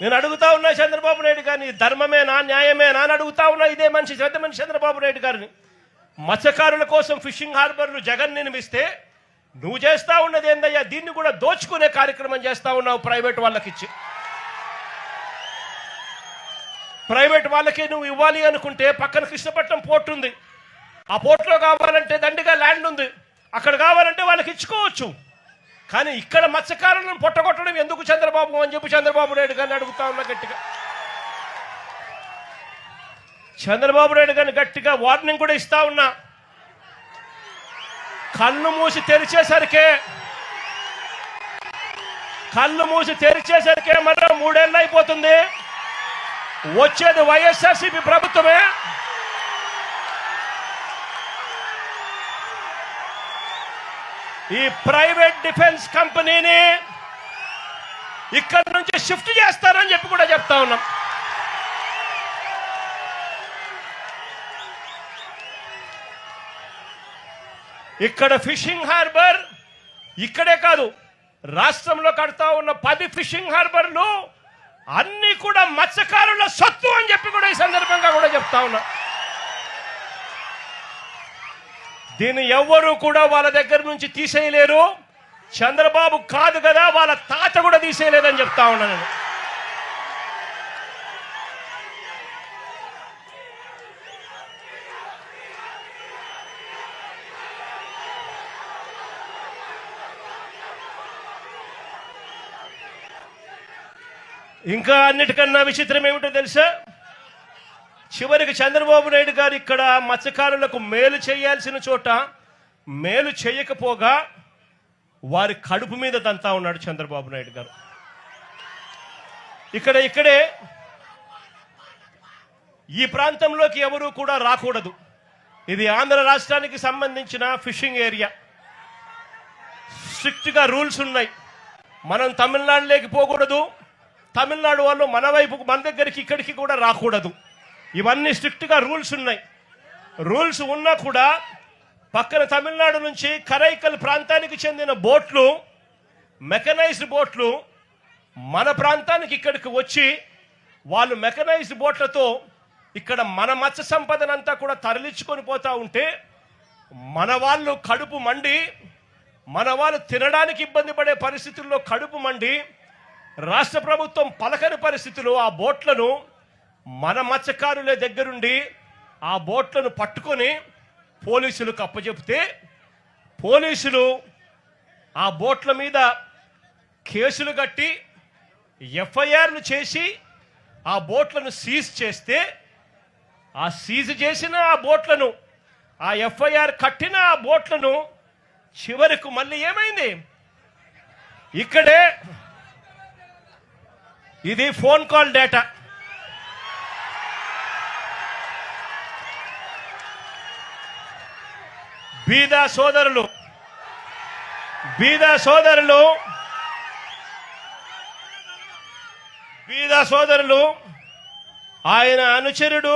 నేను అడుగుతా ఉన్నా చంద్రబాబు నాయుడు గారిని, ధర్మమేనా న్యాయమేనా అని అడుగుతా ఉన్నా ఇదే మనిషి, పెద్ద మనిషి చంద్రబాబు నాయుడు గారిని. మత్స్యకారుల కోసం ఫిషింగ్ హార్బర్లు జగన్ నిర్మిస్తే నువ్వు చేస్తా ఉన్నది ఏందయ్యా? దీన్ని కూడా దోచుకునే కార్యక్రమం చేస్తా ఉన్నావు ప్రైవేట్ వాళ్ళకి ఇచ్చి. ప్రైవేట్ వాళ్ళకి నువ్వు ఇవ్వాలి అనుకుంటే పక్కన కృష్ణపట్నం పోర్ట్ ఉంది, ఆ పోర్ట్లో కావాలంటే దండిగా ల్యాండ్ ఉంది, అక్కడ కావాలంటే వాళ్ళకి ఇచ్చుకోవచ్చు. కానీ ఇక్కడ మత్స్యకారులను పొట్టగొట్టడం ఎందుకు చంద్రబాబు అని చెప్పి చంద్రబాబు నాయుడు గారిని అడుగుతా ఉన్నా గట్టిగా. చంద్రబాబు నాయుడు గారిని గట్టిగా వార్నింగ్ కూడా ఇస్తా ఉన్నా. కళ్ళు మూసి తెరిచేసరికే మరో 3 ఏళ్ళు అయిపోతుంది. వచ్చేది వైఎస్ఆర్సీపీ ప్రభుత్వమే. ఈ ప్రైవేట్ డిఫెన్స్ కంపెనీని ఇక్కడి నుంచి షిఫ్ట్ చేస్తారని చెప్పి కూడా చెప్తా ఉన్నాం. ఇక్కడ ఫిషింగ్ హార్బర్ ఇక్కడే కాదు, రాష్ట్రంలో కడతా ఉన్న 10 ఫిషింగ్ హార్బర్లు అన్ని కూడా మత్స్యకారుల సొత్తు అని చెప్పి కూడా ఈ సందర్భంగా కూడా చెప్తా ఉన్నా. దీన్ని ఎవ్వరూ కూడా వాళ్ళ దగ్గర నుంచి తీసేయలేరు. చంద్రబాబు కాదు కదా, వాళ్ళ తాత కూడా తీసేయలేదని చెప్తా ఉన్నా నేను. ఇంకా అన్నిటికన్నా విచిత్రం ఏమిటో తెలుసా? చివరికి చంద్రబాబు నాయుడు గారు ఇక్కడ మత్స్యకారులకు మేలు చేయాల్సిన చోట మేలు చేయకపోగా వారి కడుపు మీద దంతా ఉన్నాడు చంద్రబాబు నాయుడు గారు. ఇక్కడే ఈ ప్రాంతంలోకి ఎవరూ కూడా రాకూడదు. ఇది ఆంధ్ర రాష్ట్రానికి సంబంధించిన ఫిషింగ్ ఏరియా. స్ట్రిక్ట్గా రూల్స్ ఉన్నాయి. మనం తమిళనాడులోకి పోకూడదు, తమిళనాడు వాళ్ళు మన వైపుకు మన దగ్గరికి ఇక్కడికి కూడా రాకూడదు. ఇవన్నీ స్ట్రిక్ట్గా రూల్స్ ఉన్నాయి. రూల్స్ ఉన్నా కూడా పక్కన తమిళనాడు నుంచి కరైకల్ ప్రాంతానికి చెందిన బోట్లు, మెకనైజ్డ్ బోట్లు మన ప్రాంతానికి ఇక్కడికి వచ్చి వాళ్ళు మెకనైజ్డ్ బోట్లతో ఇక్కడ మన మత్స్య సంపదనంతా కూడా తరలించుకొని పోతా ఉంటే మన వాళ్ళు కడుపు మండి, మన వాళ్ళు తినడానికి ఇబ్బంది పడే పరిస్థితుల్లో కడుపు మండి రాష్ట్ర ప్రభుత్వం పలకని పరిస్థితుల్లో ఆ బోట్లను మన మత్స్యకారుల దగ్గరుండి ఆ బోట్లను పట్టుకొని పోలీసులకు అప్పచెప్తే పోలీసులు ఆ బోట్ల మీద కేసులు కట్టి ఎఫ్ఐఆర్లు చేసి ఆ బోట్లను సీజ్ చేస్తే ఆ సీజ్ చేసిన ఆ బోట్లను, ఆ ఎఫ్ఐఆర్ కట్టిన ఆ బోట్లను చివరకు మళ్ళీ ఏమైంది? ఇక్కడే ఇది ఫోన్ కాల్ డేటా. బీద సోదరులు ఆయన అనుచరుడు